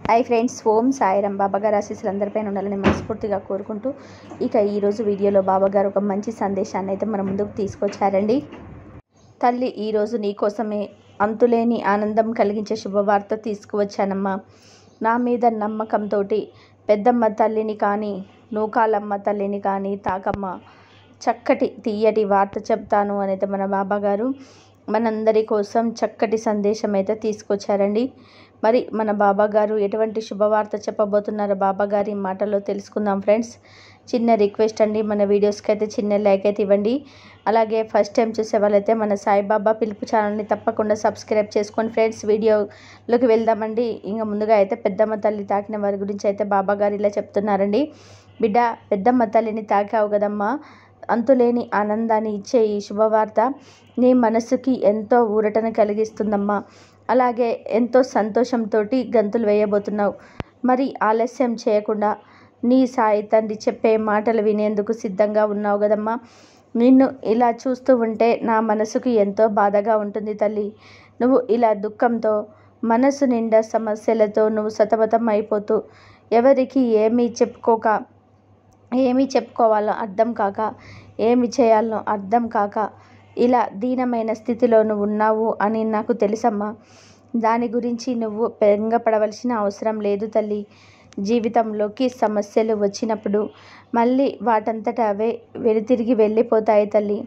Hi friends, ఓం సాయిరాం. బాబాగారు ఆశీస్సులు అందరిపైన ఉండాలని మనస్ఫూర్తిగా కోరుకుంటూ ఇక ఈరోజు వీడియోలో బాబాగారు ఒక మంచి సందేశాన్ని అయితే మన ముందుకు తీసుకొచ్చారండి. తల్లి, ఈరోజు నీకోసమే అంతులేని ఆనందం కలిగించే శుభవార్త తీసుకువచ్చానమ్మా. నా మీద నమ్మకంతో పెద్దమ్మ తల్లిని కానీ నూకాలమ్మ తల్లిని కానీ తాకమ్మ, చక్కటి తీయటి వార్త చెప్తాను అనేది మన బాబాగారు మనందరి కోసం చక్కటి సందేశం అయితే తీసుకొచ్చారండి. మరి మన బాబాగారు ఎటువంటి శుభవార్త చెప్పబోతున్నారో బాబాగారి మాటల్లో తెలుసుకుందాం ఫ్రెండ్స్. చిన్న రిక్వెస్ట్ అండి, మన వీడియోస్కి అయితే చిన్న లైక్ అయితే ఇవ్వండి. అలాగే ఫస్ట్ టైం చూసే వాళ్ళైతే మన సాయిబాబా పిలుపు ఛానల్ని తప్పకుండా సబ్స్క్రైబ్ చేసుకోండి ఫ్రెండ్స్. వీడియోలోకి వెళ్దామండి. ఇంకా ముందుగా అయితే పెద్దమ్మ తల్లి తాకిన వారి గురించి అయితే బాబాగారు ఇలా చెప్తున్నారండి. బిడ్డ, పెద్దమ్మ తల్లిని తాకావు కదమ్మా, అంతులేని ఆనందాన్ని ఇచ్చే ఈ శుభవార్త నీ మనసుకి ఎంతో ఊరటను కలిగిస్తుందమ్మా. అలాగే ఎంతో సంతోషంతో గంతులు వేయబోతున్నావు. మరి ఆలస్యం చేయకుండా నీ సాయి తండ్రి చెప్పే మాటలు వినేందుకు సిద్ధంగా ఉన్నావు కదమ్మా. నిన్ను ఇలా చూస్తూ ఉంటే నా మనసుకు ఎంతో బాధగా ఉంటుంది తల్లి. నువ్వు ఇలా దుఃఖంతో, మనసు నిండా సమస్యలతో నువ్వు సతమతం అయిపోతూ, ఎవరికి ఏమీ చెప్పుకోవాలో అర్థం కాక, ఏమి చేయాలనో అర్థం కాక ఇలా దీనమైన స్థితిలో నువ్వు ఉన్నావు అని నాకు తెలుసమ్మా. దాని గురించి నువ్వు బెంగపడవలసిన అవసరం లేదు తల్లి. జీవితంలోకి సమస్యలు వచ్చినప్పుడు మళ్ళీ వాటంతట అవే వెనుతిరిగి వెళ్ళిపోతాయి తల్లి.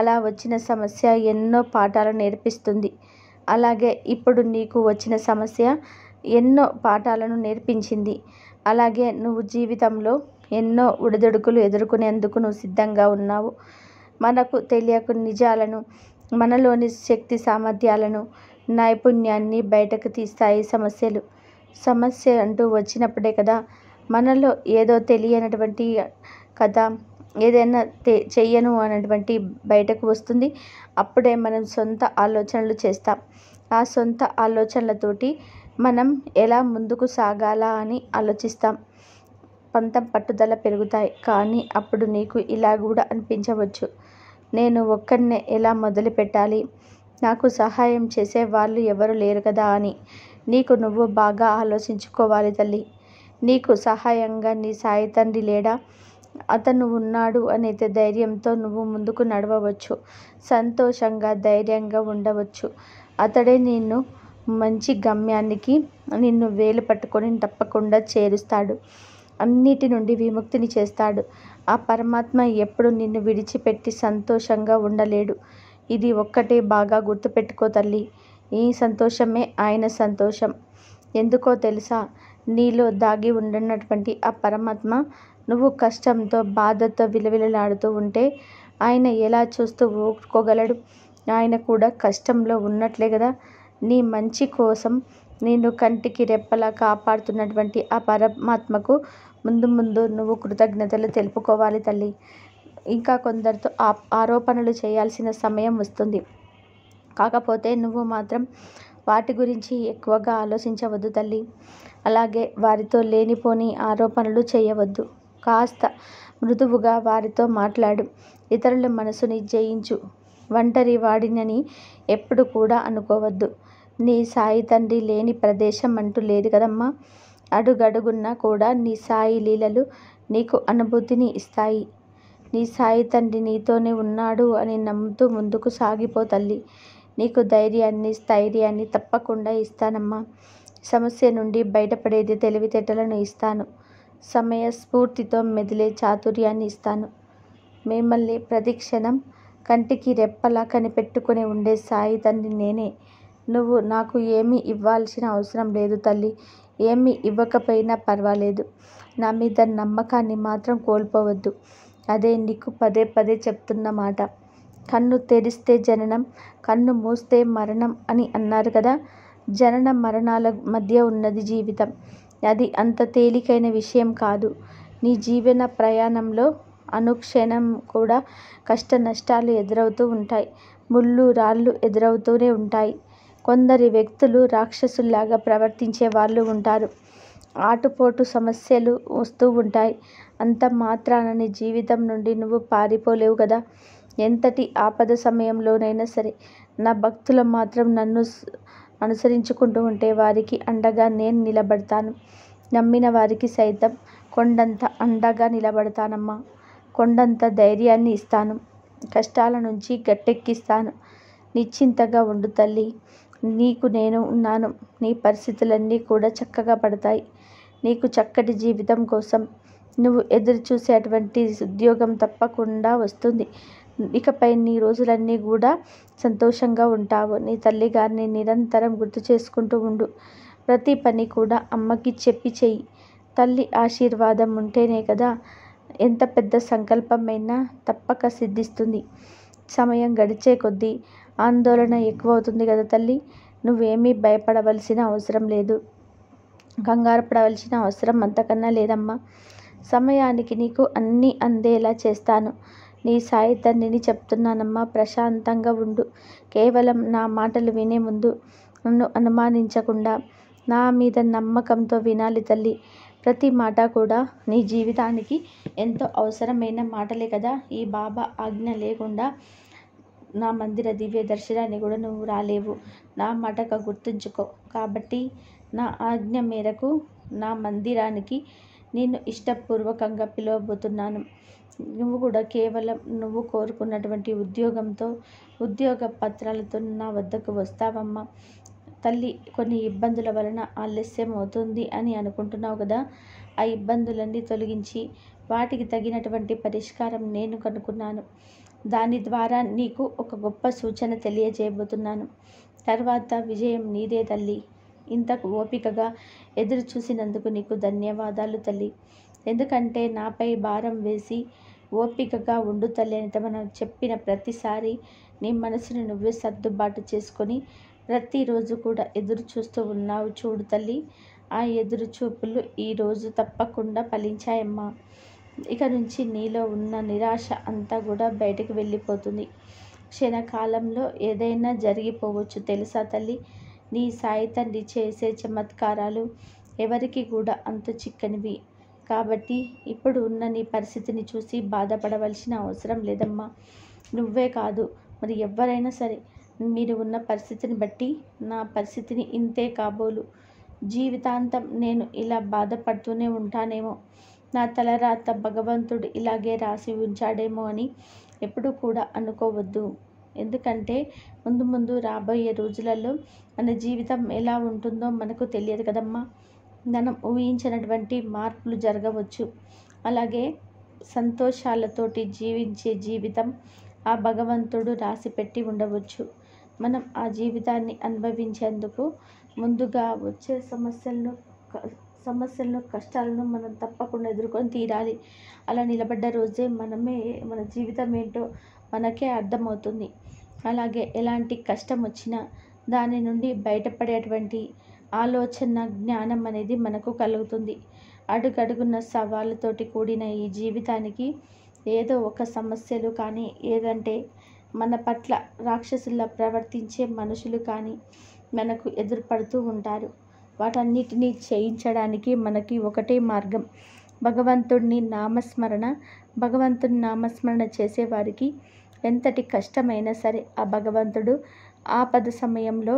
అలా వచ్చిన సమస్య ఎన్నో పాఠాలు నేర్పిస్తుంది. అలాగే ఇప్పుడు నీకు వచ్చిన సమస్య ఎన్నో పాఠాలను నేర్పించింది. అలాగే నువ్వు జీవితంలో ఎన్నో ఒడిదుడుకులు ఎదుర్కొనేందుకు నువ్వు సిద్ధంగా ఉన్నావు. మనకు తెలియకు నిజాలను, మనలోని శక్తి సామర్థ్యాలను, నైపుణ్యాన్ని బయటకు తీస్తాయి సమస్యలు. సమస్య అంటూ వచ్చినప్పుడే కదా మనలో ఏదో తెలియనటువంటి కథ, ఏదైనా చెయ్యను అన్నటువంటి బయటకు వస్తుంది. అప్పుడే మనం సొంత ఆలోచనలు చేస్తాం. ఆ సొంత ఆలోచనలతోటి మనం ఎలా ముందుకు సాగాలా అని ఆలోచిస్తాం. పంతం పట్టుదల పెరుగుతాయి. కానీ అప్పుడు నీకు ఇలా కూడా అనిపించవచ్చు, నేను ఒక్కడినే ఎలా మొదలు పెట్టాలి, నాకు సహాయం చేసే వాళ్ళు ఎవరు లేరు కదా అని. నీకు నువ్వు బాగా ఆలోచించుకోవాలి తల్లి. నీకు సహాయంగా నీ సాయి తండ్రి లేడా? అతను ఉన్నాడు అనే ధైర్యంతో నువ్వు ముందుకు నడవవచ్చు. సంతోషంగా ధైర్యంగా ఉండవచ్చు. అతడే నిన్ను మంచి గమ్యానికి నిన్ను వేలు పట్టుకొని తప్పకుండా చేరుస్తాడు. అన్నిటి నుండి విముక్తిని చేస్తాడు. ఆ పరమాత్మ ఎప్పుడు నిన్ను విడిచిపెట్టి సంతోషంగా ఉండలేడు. ఇది ఒక్కటే బాగా గుర్తుపెట్టుకో తల్లి. ఈ సంతోషమే ఆయన సంతోషం. ఎందుకో తెలుసా? నీలో దాగి ఉండనటువంటి ఆ పరమాత్మ నువ్వు కష్టంతో, బాధతో విలవిలలాడుతూ ఉంటే ఆయన ఎలా చూస్తూ ఊరుకోగలడు? ఆయన కూడా కష్టంలో ఉన్నట్లే కదా. నీ మంచి కోసం నిన్ను కంటికి రెప్పలా కాపాడుతున్నటువంటి ఆ పరమాత్మకు ముందు నువ్వు కృతజ్ఞతలు తెలుపుకోవాలి తల్లి. ఇంకా కొందరితో ఆరోపణలు చేయాల్సిన సమయం వస్తుంది. కాకపోతే నువ్వు మాత్రం వాటి గురించి ఎక్కువగా ఆలోచించవద్దు తల్లి. అలాగే వారితో లేనిపోని ఆరోపణలు చేయవద్దు. కాస్త మృదువుగా వారితో మాట్లాడు. ఇతరుల మనసుని జయించు. ఒంటరి వాడినని ఎప్పుడు కూడా అనుకోవద్దు. నీ సాయి తండ్రి లేని ప్రదేశం అంటూ లేదు కదమ్మా. అడుగడుగున్నా కూడా నీ సాయి లీలలు నీకు అనుభూతిని ఇస్తాయి. నీ సాయి తండ్రి నీతోనే ఉన్నాడు అని నమ్ముతూ ముందుకు సాగిపో తల్లి. నీకు ధైర్యాన్ని, స్థైర్యాన్ని తప్పకుండా ఇస్తానమ్మా. సమస్య నుండి బయటపడేది తెలివితేటలను ఇస్తాను. సమయస్ఫూర్తితో మెదిలే చాతుర్యాన్ని ఇస్తాను. మిమ్మల్ని ప్రతిక్షణం కంటికి రెప్పలా కనిపెట్టుకుని ఉండే సాయి తండ్రి నేనే. నువ్వు నాకు ఏమీ ఇవ్వాల్సిన అవసరం లేదు తల్లి. ఏమీ ఇవ్వకపోయినా పర్వాలేదు. నా మీద నమ్మకాన్ని మాత్రం కోల్పోవద్దు. అదే నీకు పదే పదే చెప్తున్న మాట. కన్ను తెరిస్తే జననం, కన్ను మూస్తే మరణం అని అన్నారు కదా. జనన మరణాల మధ్య ఉన్నది జీవితం. అది అంత తేలికైన విషయం కాదు. నీ జీవన ప్రయాణంలో అనుక్షణం కూడా కష్ట నష్టాలు ఎదురవుతూ ఉంటాయి. ముళ్ళు రాళ్ళు ఎదురవుతూనే ఉంటాయి. కొందరి వ్యక్తులు రాక్షసుల్లాగా ప్రవర్తించే వాళ్ళు ఉంటారు. ఆటుపోటు సమస్యలు వస్తూ ఉంటాయి. అంత మాత్రాన నీ జీవితం నుండి నువ్వు పారిపోలేవు కదా. ఎంతటి ఆపద సమయంలోనైనా సరే నా భక్తులు మాత్రం నన్ను అనుసరించుకుంటూ ఉంటే వారికి అండగా నేను నిలబడతాను. నమ్మిన వారికి సైతం కొండంత అండగా నిలబడతానమ్మా. కొండంత ధైర్యాన్ని ఇస్తాను. కష్టాల నుంచి గట్టెక్కిస్తాను. నిశ్చింతగా ఉండు తల్లి. నీకు నేను ఉన్నాను. నీ పరిస్థితులన్నీ కూడా చక్కగా పడతాయి. నీకు చక్కటి జీవితం కోసం నువ్వు ఎదురు చూసేటువంటి ఉద్యోగం తప్పకుండా వస్తుంది. ఇకపై నీ రోజులన్నీ కూడా సంతోషంగా ఉంటావు. నీ తల్లిగారిని నిరంతరం గుర్తు చేసుకుంటూ ఉండు. ప్రతి పని కూడా అమ్మకి చెప్పి చెయ్యి. తల్లి ఆశీర్వాదం ఉంటేనే కదా ఎంత పెద్ద సంకల్పమైనా తప్పక సిద్ధిస్తుంది. సమయం గడిచే కొద్దీ ఆందోళన ఎక్కువవుతుంది కదా తల్లి. నువ్వేమీ భయపడవలసిన అవసరం లేదు. కంగారు పడవలసిన అవసరం అంతకన్నా లేదమ్మా. సమయానికి నీకు అన్నీ అందేలా చేస్తాను. నీ సాయి తండ్రిని చెప్తున్నానమ్మా. ప్రశాంతంగా ఉండు. కేవలం నా మాటలు వినే ముందు నన్ను అనుమానించకుండా నా మీద నమ్మకంతో వినాలి తల్లి. ప్రతి మాట కూడా నీ జీవితానికి ఎంతో అవసరమైన మాటలే కదా. ఈ బాబా ఆజ్ఞ లేకుండా నా మందిర దివ్య దర్శనాన్ని కూడా నువ్వు రాలేవు. నా మాటగా గుర్తుంచుకో. కాబట్టి నా ఆజ్ఞ మేరకు నా మందిరానికి నేను ఇష్టపూర్వకంగా పిలవబోతున్నాను. నువ్వు కూడా కేవలం నువ్వు కోరుకున్నటువంటి ఉద్యోగంతో, ఉద్యోగ పత్రాలతో నా వద్దకు వస్తావమ్మా. తల్లి, కొన్ని ఇబ్బందుల వలన ఆలస్యం అవుతుంది అని అనుకుంటున్నావు కదా. ఆ ఇబ్బందులన్నీ తొలగించి వాటికి తగినటువంటి పరిష్కారం నేను కనుక్కున్నాను. దాని ద్వారా నీకు ఒక గొప్ప సూచన తెలియజేయబోతున్నాను. తర్వాత విజయం నీదే తల్లి. ఇంతకు ఓపికగా ఎదురు చూసినందుకు నీకు ధన్యవాదాలు తల్లి. ఎందుకంటే నాపై భారం వేసి ఓపికగా ఉండు తల్లి అని మనం చెప్పిన ప్రతిసారి నీ మనసుని నువ్వే సర్దుబాటు చేసుకొని ప్రతిరోజు కూడా ఎదురు చూస్తూ ఉన్నావు చూడు తల్లి. ఆ ఎదురు చూపులు ఈరోజు తప్పకుండా ఫలించాయమ్మా. ఇక నుంచి నీలో ఉన్న నిరాశ అంతా కూడా బయటకు వెళ్ళిపోతుంది. క్షణకాలంలో ఏదైనా జరిగిపోవచ్చు తెలుసా తల్లి. నీ సాయి తండ్రి చేసే చమత్కారాలు ఎవరికి కూడా అంతు చిక్కనివి. కాబట్టి ఇప్పుడు ఉన్న నీ పరిస్థితిని చూసి బాధపడవలసిన అవసరం లేదమ్మా. నువ్వే కాదు, మరి ఎవరైనా సరే మీరు ఉన్న పరిస్థితిని బట్టి నా పరిస్థితిని ఇంతే కాబోలు. జీవితాంతం నేను ఇలా బాధపడుతూనే ఉంటానేమో, నా తలరాత భగవంతుడు ఇలాగే రాసి ఉంచాడేమో అని ఎప్పుడూ కూడా అనుకోవద్దు. ఎందుకంటే ముందు ముందు రాబోయే రోజులలో మన జీవితం ఎలా ఉంటుందో మనకు తెలియదు కదమ్మా. మనం ఊహించినటువంటి మార్పులు జరగవచ్చు. అలాగే సంతోషాలతోటి జీవించే జీవితం ఆ భగవంతుడు రాసి పెట్టి ఉండవచ్చు. మనం ఆ జీవితాన్ని అనుభవించేందుకు ముందుగా వచ్చే సమస్యలను కష్టాలను మనం తప్పకుండా ఎదుర్కొని తీరాలి. అలా నిలబడ్డ రోజే మన జీవితం ఏంటో మనకే అర్థమవుతుంది. అలాగే ఎలాంటి కష్టం వచ్చినా దాని నుండి బయటపడేటువంటి ఆలోచన జ్ఞానం అనేది మనకు కలుగుతుంది. అడుగడుగున్న సవాళ్ళతోటి కూడిన ఈ జీవితానికి ఏదో ఒక సమస్యలు కానీ, ఏదంటే మన పట్ల రాక్షసుల్లా ప్రవర్తించే మనుషులు కానీ మనకు ఎదురుపడుతూ ఉంటారు. వాటన్నిటినీ చేయించడానికి మనకి ఒకటే మార్గం, భగవంతుడి నామస్మరణ చేసేవారికి ఎంతటి కష్టమైనా సరే ఆ భగవంతుడు ఆపద సమయంలో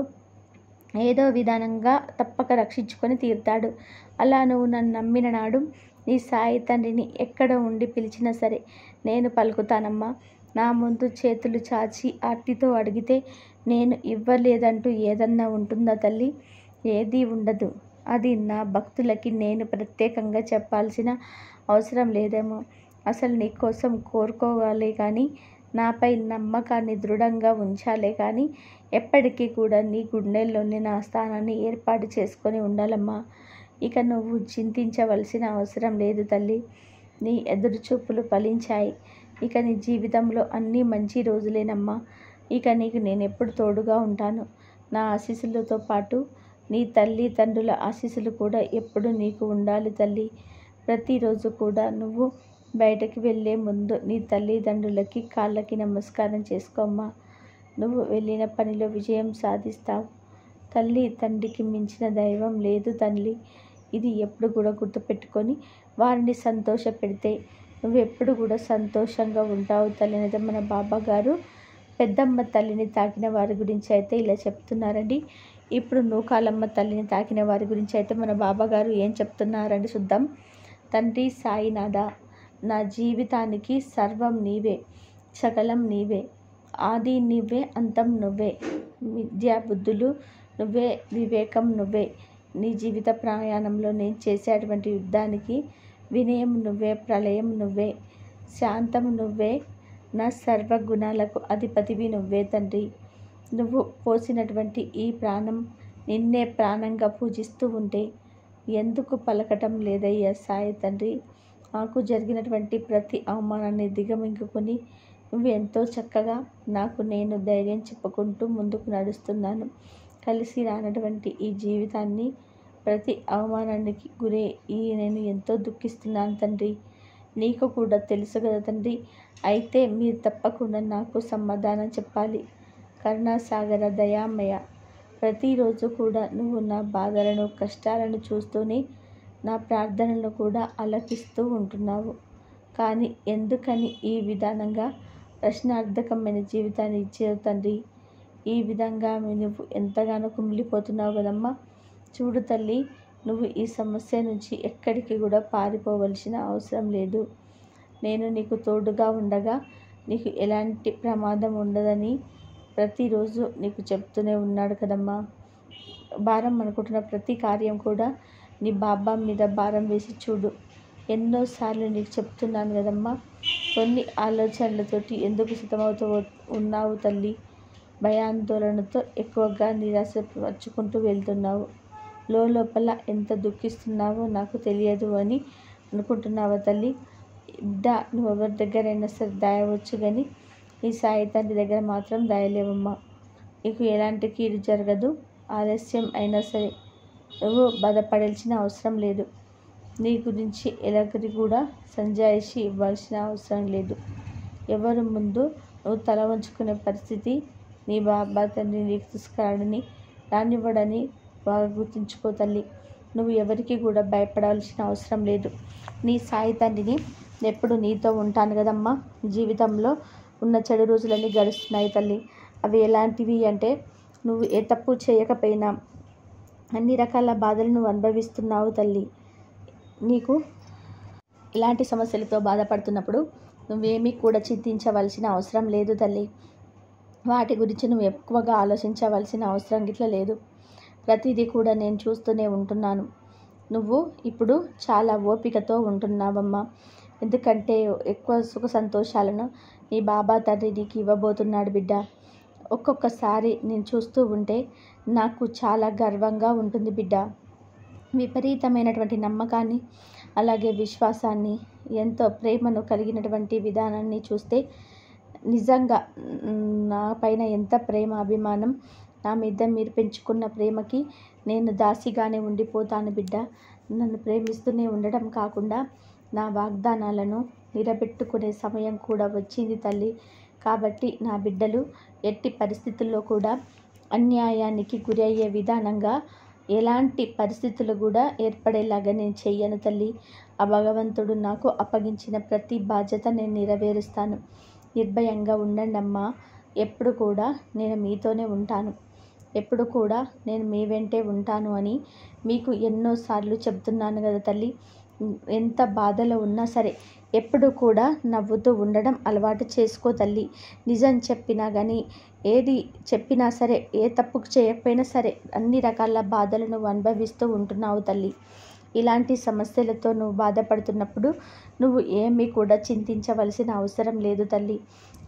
ఏదో విధానంగా తప్పక రక్షించుకొని తీరుతాడు. అలా నువ్వు నన్ను నమ్మిన నాడు నీ సాయి తండ్రిని ఎక్కడ ఉండి పిలిచినా సరే నేను పలుకుతానమ్మా. నా ముందు చేతులు చాచి ఆర్తితో అడిగితే నేను ఇవ్వలేదంటూ ఏదన్నా ఉంటుందా తల్లి? ఏదీ ఉండదు. అది నా భక్తులకి నేను ప్రత్యేకంగా చెప్పాల్సిన అవసరం లేదేమో. అసలు నీ కోసం కోరుకోవాలే కానీ, నాపై నమ్మకాన్ని దృఢంగా ఉంచాలే కానీ, ఎప్పటికీ కూడా నీ గుండెల్లోనే నా స్థానాన్ని ఏర్పాటు చేసుకొని ఉండాలమ్మా. ఇక నువ్వు చింతించవలసిన అవసరం లేదు తల్లి. నీ ఎదురుచూపులు ఫలించాయి. ఇక నీ జీవితంలో అన్నీ మంచి రోజులేనమ్మా. ఇక నీకు నేను ఎప్పుడు తోడుగా ఉంటాను. నా ఆశీస్సులతో పాటు నీ తల్లిదండ్రుల ఆశీస్సులు కూడా ఎప్పుడు నీకు ఉండాలి తల్లి. ప్రతిరోజు కూడా నువ్వు బయటకు వెళ్ళే ముందు నీ తల్లిదండ్రులకి కాళ్ళకి నమస్కారం చేసుకోమ్మా. నువ్వు వెళ్ళిన పనిలో విజయం సాధిస్తావు. తల్లి తండ్రికి మించిన దైవం లేదు తల్లి. ఇది ఎప్పుడు కూడా గుర్తుపెట్టుకొని వారిని సంతోష పెడితే నువ్వు ఎప్పుడు కూడా సంతోషంగా ఉంటావు తల్లి అనేది మన బాబా గారు పెద్దమ్మ తల్లిని తాకిన వారి గురించి అయితే ఇలా చెప్తున్నారండి. ఇప్పుడు నూకాలమ్మ తల్లిని తాకిన వారి గురించి అయితే మన బాబాగారు ఏం చెప్తున్నారని చూద్దాం. తండ్రి సాయినాథ, నా జీవితానికి సర్వం నీవే, సకలం నీవే, ఆది నువ్వే, అంతం నువ్వే, విద్యా బుద్ధులు నువ్వే, వివేకం నువ్వే. నీ జీవిత ప్రయాణంలో నేను చేసేటువంటి యుద్ధానికి వినయం నువ్వే, ప్రళయం నువ్వే, శాంతం నువ్వే, నా సర్వగుణాలకు అధిపతివి నువ్వే తండ్రి. నువ్వు పోసినటువంటి ఈ ప్రాణం నిన్నే ప్రాణంగా పూజిస్తూ ఉంటే ఎందుకు పలకటం లేదయ్యా సాయి తండ్రి. నాకు జరిగినటువంటి ప్రతి అవమానాన్ని దిగమింగుకొని నువ్వు ఎంతో చక్కగా నాకు నేను ధైర్యం చెప్పుకుంటూ ముందుకు నడుస్తున్నాను. కలిసి రానటువంటి ఈ జీవితాన్ని ప్రతి అవమానానికి గురే నేను ఎంతో దుఃఖిస్తున్నాను తండ్రి. నీకు కూడా తెలుసు కదా తండ్రి. అయితే మీరు తప్పకుండా నాకు సమాధానం చెప్పాలి. కరుణాసాగర దయామయ, ప్రతిరోజు కూడా నువ్వు నా బాధలను కష్టాలను చూస్తూనే నా ప్రార్థనలను కూడా ఆలకిస్తూ ఉంటున్నావు. కానీ ఎందుకని ఈ విధానంగా ప్రశ్నార్థకమైన జీవితాన్ని ఇచ్చావు తండ్రి. ఈ విధంగా నువ్వు ఎంతగానో కుమిలిపోతున్నావు కదమ్మా. చూడు తల్లి, నువ్వు ఈ సమస్య నుంచి ఎక్కడికి కూడా పారిపోవలసిన అవసరం లేదు. నేను నీకు తోడుగా ఉండగా నీకు ఎలాంటి ప్రమాదం ఉండదని ప్రతిరోజు నీకు చెప్తూనే ఉన్నాడు కదమ్మా. భారం అనుకుంటున్న ప్రతి కార్యం కూడా నీ బాబా మీద భారం వేసి చూడు. ఎన్నోసార్లు నీకు చెప్తున్నాను కదమ్మా. కొన్ని ఆలోచనలతోటి ఎందుకు సిద్ధమవుతూ ఉన్నావు తల్లి. భయాందోళనతో ఎక్కువగా నిరాశ పరుచుకుంటూ వెళ్తున్నావు. లోపల ఎంత దుఃఖిస్తున్నావో నాకు తెలియదు అని అనుకుంటున్నావా తల్లి. బిడ్డ, నువ్వు ఎవరి దగ్గరైనా సరే దాయవచ్చు, కానీ ఈ సాయి తండ్రి దగ్గర మాత్రం దాయలేవమ్మా. నీకు ఎలాంటి కీడు జరగదు. ఆలస్యం అయినా సరే నువ్వు బాధపడాల్సిన అవసరం లేదు. నీ గురించి ఎలాగరి కూడా సంజాయిషి ఇవ్వాల్సిన అవసరం లేదు. ఎవరి ముందు నువ్వు తల వంచుకునే పరిస్థితి నీ బాబా తండ్రి నీకు తీసుకురాడని రానివ్వడని బాగా గుర్తుంచుకో తల్లి. నువ్వు ఎవరికి కూడా భయపడాల్సిన అవసరం లేదు. నీ సాయి తండ్రిని ఎప్పుడు నీతో ఉంటాను కదమ్మా. జీవితంలో ఉన్న చెడు రోజులన్నీ గడుస్తున్నాయి తల్లి. అవి ఎలాంటివి అంటే, నువ్వు ఏ తప్పు చేయకపోయినా అన్ని రకాల బాధలు నువ్వు అనుభవిస్తున్నావు తల్లి. నీకు ఇలాంటి సమస్యలతో బాధపడుతున్నప్పుడు నువ్వేమీ కూడా చింతించవలసిన అవసరం లేదు తల్లి. వాటి గురించి నువ్వు ఎక్కువగా ఆలోచించవలసిన అవసరం గిట్లా లేదు. ప్రతిదీ కూడా నేను చూస్తూనే ఉంటున్నాను. నువ్వు ఇప్పుడు చాలా ఓపికతో ఉంటున్నావమ్మా. ఎందుకంటే ఎక్కువ సుఖ సంతోషాలను నీ బాబా తండ్రి నీకు ఇవ్వబోతున్నాడు బిడ్డ. ఒక్కొక్కసారి నేను చూస్తూ ఉంటే నాకు చాలా గర్వంగా ఉంటుంది బిడ్డ. విపరీతమైనటువంటి నమ్మకాన్ని, అలాగే విశ్వాసాన్ని, ఎంతో ప్రేమను కలిగినటువంటి విధానాన్ని చూస్తే నిజంగా నా పైన ఎంత ప్రేమ అభిమానం, నా మీద మీరు పెంచుకున్న ప్రేమకి నేను దాసిగానే ఉండిపోతాను బిడ్డ. నన్ను ప్రేమిస్తూనే ఉండడం కాకుండా నా వాగ్దానాలను నిలబెట్టుకునే సమయం కూడా వచ్చింది తల్లి. కాబట్టి నా బిడ్డలు ఎట్టి పరిస్థితుల్లో కూడా అన్యాయానికి గురి అయ్యే విధానంగా ఎలాంటి పరిస్థితులు కూడా ఏర్పడేలాగా నేను చెయ్యను తల్లి. ఆ భగవంతుడు నాకు అప్పగించిన ప్రతి బాధ్యత నేను నెరవేరుస్తాను. నిర్భయంగా ఉండండి అమ్మా. ఎప్పుడు కూడా నేను మీతోనే ఉంటాను. ఎప్పుడు కూడా నేను మీ వెంటే ఉంటాను అని మీకు ఎన్నోసార్లు చెప్తున్నాను కదా తల్లి. ఎంత బాధలో ఉన్నా సరే ఎప్పుడు కూడా నవ్వుతూ ఉండడం అలవాటు చేసుకో తల్లి. నిజం చెప్పినా కానీ, ఏది చెప్పినా సరే, ఏ తప్పు చేయకపోయినా సరే అన్ని రకాల బాధలు నువ్వు అనుభవిస్తూ ఉంటున్నావు తల్లి. ఇలాంటి సమస్యలతో నువ్వు బాధపడుతున్నప్పుడు నువ్వు ఏమీ కూడా చింతించవలసిన అవసరం లేదు తల్లి.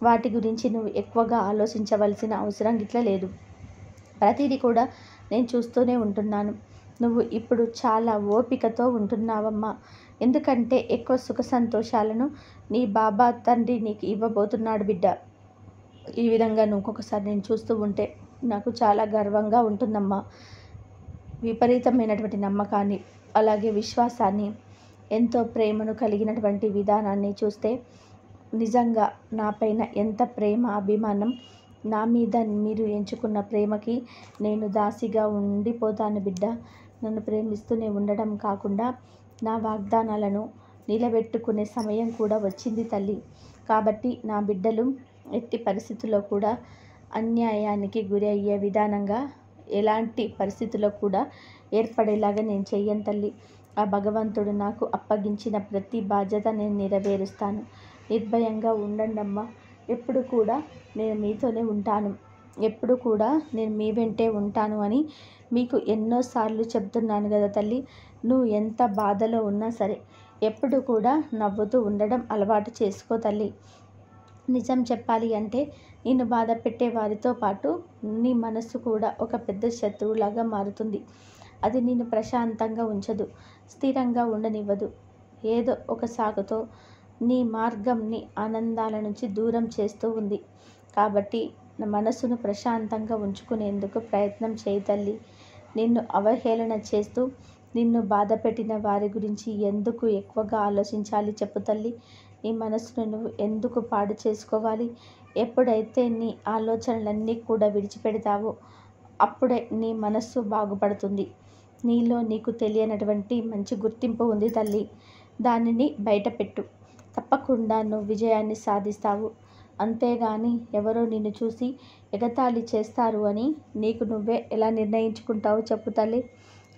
వాటి గురించి నువ్వు ఎక్కువగా ఆలోచించవలసిన అవసరం గిట్లా లేదు. ప్రతిదీ కూడా నేను చూస్తూనే ఉంటున్నాను. నువ్వు ఇప్పుడు చాలా ఓపికతో ఉంటున్నావమ్మా. ఎందుకంటే ఎక్కువ సుఖ సంతోషాలను నీ బాబా తండ్రి నీకు ఇవ్వబోతున్నాడు బిడ్డ. ఈ విధంగా నువ్వు ఒక్కొక్కసారి నేను చూస్తూ ఉంటే నాకు చాలా గర్వంగా ఉంటుందమ్మా. విపరీతమైనటువంటి నమ్మకాన్ని, అలాగే విశ్వాసాన్ని, ఎంతో ప్రేమను కలిగినటువంటి విధానాన్ని చూస్తే నిజంగా నా పైన ఎంత ప్రేమ అభిమానం, నా మీద మీరు ఎంచుకున్న ప్రేమకి నేను దాసిగా ఉండిపోతాను బిడ్డ. నన్ను ప్రేమిస్తూనే ఉండడం కాకుండా నా వాగ్దానాలను నిలబెట్టుకునే సమయం కూడా వచ్చింది తల్లి. కాబట్టి నా బిడ్డలు ఎట్టి పరిస్థితుల్లో కూడా అన్యాయానికి గురి అయ్యే విధానంగా ఎలాంటి పరిస్థితుల్లో కూడా ఏర్పడేలాగా నేను చెయ్యను తల్లి. ఆ భగవంతుడు నాకు అప్పగించిన ప్రతి బాధ్యత నేను నెరవేరుస్తాను. నిర్భయంగా ఉండండమ్మా. ఎప్పుడు కూడా నేను మీతోనే ఉంటాను. ఎప్పుడు కూడా నేను మీ వెంటే ఉంటాను అని మీకు ఎన్నోసార్లు చెప్తున్నాను కదా తల్లి. నువ్వు ఎంత బాధలో ఉన్నా సరే ఎప్పుడు కూడా నవ్వుతూ ఉండడం అలవాటు చేసుకో తల్లి. నిజం చెప్పాలి అంటే నిన్ను బాధ పెట్టే వారితో పాటు నీ మనస్సు కూడా ఒక పెద్ద శత్రువులాగా మారుతుంది. అది నిన్ను ప్రశాంతంగా ఉంచదు, స్థిరంగా ఉండనివ్వదు. ఏదో ఒక సాకుతో నీ మార్గంని ఆనందాల నుంచి దూరం చేస్తూ ఉంది. కాబట్టి నా మనసును ప్రశాంతంగా ఉంచుకునేందుకు ప్రయత్నం చేయి తల్లి. నిన్ను అవహేళన చేస్తూ నిన్ను బాధ పెట్టిన వారి గురించి ఎందుకు ఎక్కువగా ఆలోచించాలి చెప్పు తల్లి. నీ మనసును నువ్వు ఎందుకు పాడు చేసుకోవాలి? ఎప్పుడైతే నీ ఆలోచనలన్నీ కూడా విడిచిపెడతావో అప్పుడే నీ మనస్సు బాగుపడుతుంది. నీలో నీకు తెలియనటువంటి మంచి గుర్తింపు ఉంది తల్లి. దానిని బయటపెట్టు. తప్పకుండా నువ్వు విజయాన్ని సాధిస్తావు. అంతేగాని ఎవరో నిన్ను చూసి ఎగతాళి చేస్తారు అని నీకు నువ్వే ఎలా నిర్ణయించుకుంటావో చెప్పు తల్లి.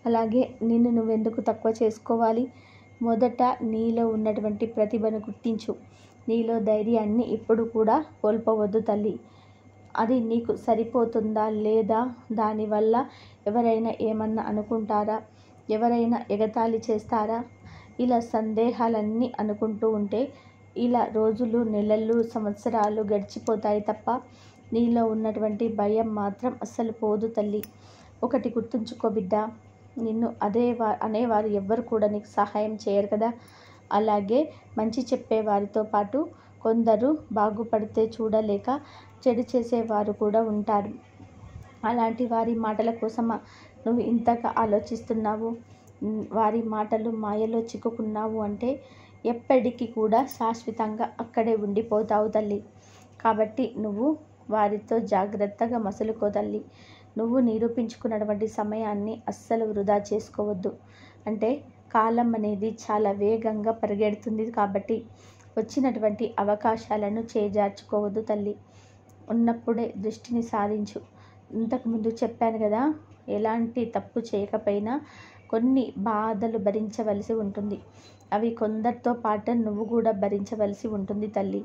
అలాగే నిన్ను నువ్వెందుకు తక్కువ చేసుకోవాలి? మొదట నీలో ఉన్నటువంటి ప్రతిభను గుర్తించు. నీలో ధైర్యాన్ని ఎప్పుడు కూడా కోల్పోవద్దు తల్లి. అది నీకు సరిపోతుందా లేదా, దానివల్ల ఎవరైనా ఏమన్నా అనుకుంటారా, ఎవరైనా ఎగతాళి చేస్తారా, ఇలా సందేహాలన్నీ అనుకుంటూ ఉంటే ఇలా రోజులు, నెలలు, సంవత్సరాలు గడిచిపోతాయి తప్ప నీలో ఉన్నటువంటి భయం మాత్రం అస్సలు పోదు తల్లి. ఒకటి గుర్తుంచుకో బిడ్డ, నిన్ను అనేవారు ఎవ్వరు కూడా నీకు సహాయం చేయరు కదా. అలాగే మంచి చెప్పేవారితో పాటు కొందరు బాగుపడితే చూడలేక చెడు చేసేవారు కూడా ఉంటారు. అలాంటి వారి మాటల కోసమా నువ్వు ఇంతగా ఆలోచిస్తున్నావు? వారి మాటలు మాయలో చిక్కుకున్నావు అంటే ఎప్పటికీ కూడా శాశ్వతంగా అక్కడే ఉండిపోతావు తల్లి. కాబట్టి నువ్వు వారితో జాగ్రత్తగా మసలుకో తల్లి. నువ్వు నిరూపించుకున్నటువంటి సమయాన్ని అస్సలు వృధా చేసుకోవద్దు. అంటే కాలం అనేది చాలా వేగంగా పరిగెడుతుంది కాబట్టి వచ్చినటువంటి అవకాశాలను చేజార్చుకోవద్దు తల్లి. ఉన్నప్పుడే దృష్టిని సారించు. ఇంతకుముందు చెప్పాను కదా, ఎలాంటి తప్పు చేయకపోయినా కొన్ని బాధలు భరించవలసి ఉంటుంది. అవి కొందరితో పాటు నువ్వు కూడా భరించవలసి ఉంటుంది తల్లి.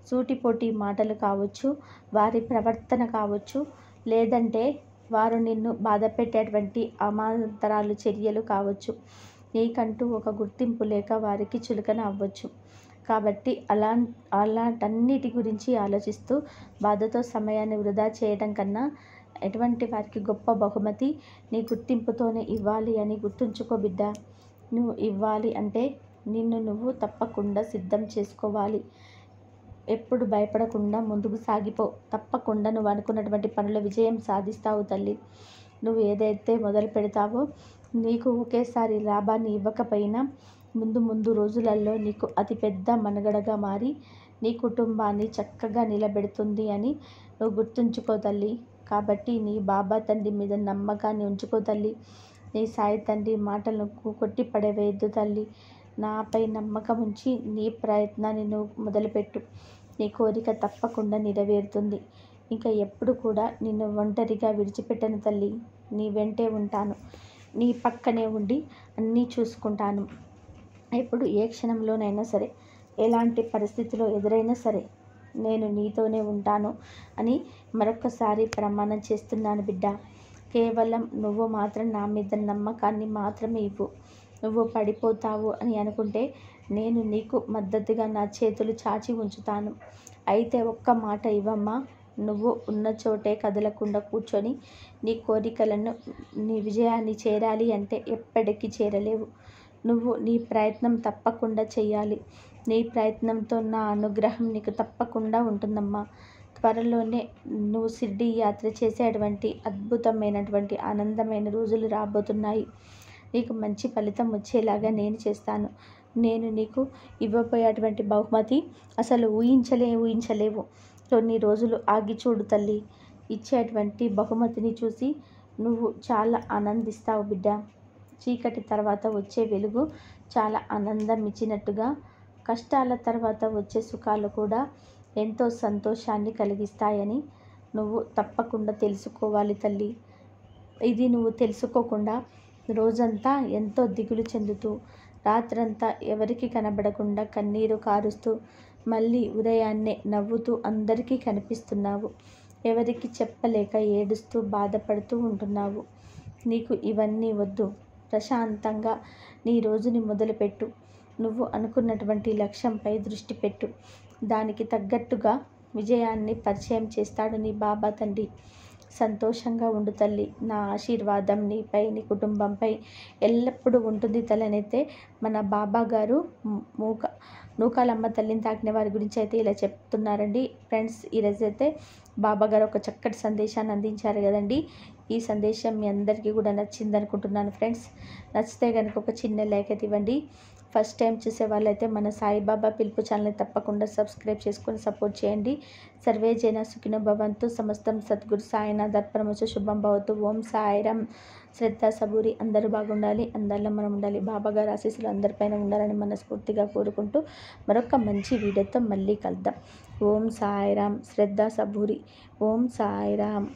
సూటిపోటి మాటలు కావచ్చు, వారి ప్రవర్తన కావచ్చు, లేదంటే వారు నిన్ను బాధ పెట్టేటువంటి అమాంతరాలు చర్యలు కావచ్చు. నీకంటూ ఒక గుర్తింపు లేక వారికి చులకన అవ్వచ్చు. కాబట్టి అలాంటన్నిటి గురించి ఆలోచిస్తూ బాధతో సమయాన్ని వృధా చేయడం కన్నా ఎటువంటి వారికి గొప్ప బహుమతి నీ గుర్తింపుతోనే ఇవ్వాలి అని గుర్తుంచుకో బిడ్డ. నువ్వు ఇవ్వాలి అంటే నిన్ను నువ్వు తప్పకుండా సిద్ధం చేసుకోవాలి. ఎప్పుడు భయపడకుండా ముందుకు సాగిపో. తప్పకుండా నువ్వు అనుకున్నటువంటి పనుల విజయం సాధిస్తావు తల్లి. నువ్వు ఏదైతే మొదలు పెడతావో నీకు ఒకేసారి లాభాన్ని ఇవ్వకపోయినా ముందు రోజులలో నీకు అతిపెద్ద మనుగడగా మారి నీ కుటుంబాన్ని చక్కగా నిలబెడుతుంది అని నువ్వు గుర్తుంచుకో తల్లి. కాబట్టి నీ బాబా తండ్రి మీద నమ్మకాన్ని ఉంచుకో తల్లి. నీ సాయి తండ్రి మాటలను కొట్టి పడవేయద్దు తల్లి. నాపై నమ్మకం ఉంచి నీ ప్రయత్నాన్ని నువ్వు మొదలుపెట్టు. నీ కోరిక తప్పకుండా నెరవేరుతుంది. ఇంకా ఎప్పుడు కూడా నిన్ను ఒంటరిగా విడిచిపెట్టను తల్లి. నీ వెంటే ఉంటాను. నీ పక్కనే ఉండి అన్నీ చూసుకుంటాను. ఎప్పుడు ఏ క్షణంలోనైనా సరే, ఎలాంటి పరిస్థితిలో ఎదురైనా సరే నేను నీతోనే ఉంటాను అని మరొకసారి ప్రమాణం చేస్తున్నాను బిడ్డ. కేవలం నువ్వు మాత్రం నా మీద నమ్మకాన్ని మాత్రమే ఇవ్వు. నువ్వు పడిపోతావు అని అనుకుంటే నేను నీకు మద్దతుగా నా చేతులు చాచి ఉంచుతాను. అయితే ఒక్క మాట ఇవ్వమ్మా. నువ్వు ఉన్న చోటే కదలకుండా కూర్చొని నీ కోరికలను, నీ విజయాన్ని చేరాలి అంటే ఎప్పటికీ చేరలేవు. నువ్వు నీ ప్రయత్నం తప్పకుండా చెయ్యాలి. నీ ప్రయత్నంతో నా అనుగ్రహం నీకు తప్పకుండా ఉంటుందమ్మా. త్వరలోనే నువ్వు షిర్డీ యాత్ర చేసేటువంటి అద్భుతమైనటువంటి ఆనందమైన రోజులు రాబోతున్నాయి. నీకు మంచి ఫలితం వచ్చేలాగా నేను చేస్తాను. నేను నీకు ఇవ్వబోయేటువంటి బహుమతి అసలు ఊహించలేవు. కొన్ని రోజులు ఆగి చూడు తల్లి. ఇచ్చేటువంటి బహుమతిని చూసి నువ్వు చాలా ఆనందిస్తావు బిడ్డ. చీకటి తర్వాత వచ్చే వెలుగు చాలా ఆనందం ఇచ్చినట్టుగా కష్టాల తర్వాత వచ్చే సుఖాలు కూడా ఎంతో సంతోషాన్ని కలిగిస్తాయని నువ్వు తప్పకుండా తెలుసుకోవాలి తల్లి. ఇది నువ్వు తెలుసుకోకుండా రోజంతా ఎంతో దిగులు చెందుతూ, రాత్రంతా ఎవరికి కనబడకుండా కన్నీరు కారుస్తూ, మళ్ళీ ఉదయాన్నే నవ్వుతూ అందరికీ కనిపిస్తున్నావు. ఎవరికి చెప్పలేక ఏడుస్తూ బాధపడుతూ ఉంటున్నావు. నీకు ఇవన్నీ వద్దు. ప్రశాంతంగా నీ రోజుని మొదలుపెట్టు. నువ్వు అనుకున్నటువంటి లక్ష్యంపై దృష్టి పెట్టు. దానికి తగ్గట్టుగా విజయాన్ని పరిచయం చేస్తాడు నీ బాబా తండ్రి. సంతోషంగా ఉండు తల్లి. నా ఆశీర్వాదం నీపై, నీ కుటుంబంపై ఎల్లప్పుడూ ఉంటుంది తలనైతే మన బాబా గారు నూకాలమ్మ తల్లిని తాకిన వారి గురించి అయితే ఇలా చెప్తున్నారండి. ఫ్రెండ్స్, ఈరోజైతే బాబా గారు ఒక చక్కటి సందేశాన్ని అందించారు కదండి. ఈ సందేశం మీ అందరికీ కూడా నచ్చింది అనుకుంటున్నాను ఫ్రెండ్స్. నచ్చితే కనుక ఒక చిన్న లైక్ అయితే ఇవ్వండి. ఫస్ట్ టైం చూసే వాళ్ళైతే మన సాయిబాబా పిలుపు ఛానల్ని తప్పకుండా సబ్స్క్రైబ్ చేసుకొని సపోర్ట్ చేయండి. సర్వే జన సుఖినో భవంతు. సమస్తం సద్గురు సాయినాథ్ అర్పణమస్తు. శుభం భవతు. ఓం సాయిరామ్. శ్రద్ధ సబూరి అందరూ బాగుండాలి, అందరిలో మనం ఉండాలి. బాబా గారి ఆశీస్సులు అందరిపైన ఉండాలని మనస్ఫూర్తిగా కోరుకుంటూ మరొక మంచి వీడియోతో మళ్ళీ కలుద్దాం. ఓం సాయిరామ్. శ్రద్ధ సబూరి. ఓం సాయిరామ్.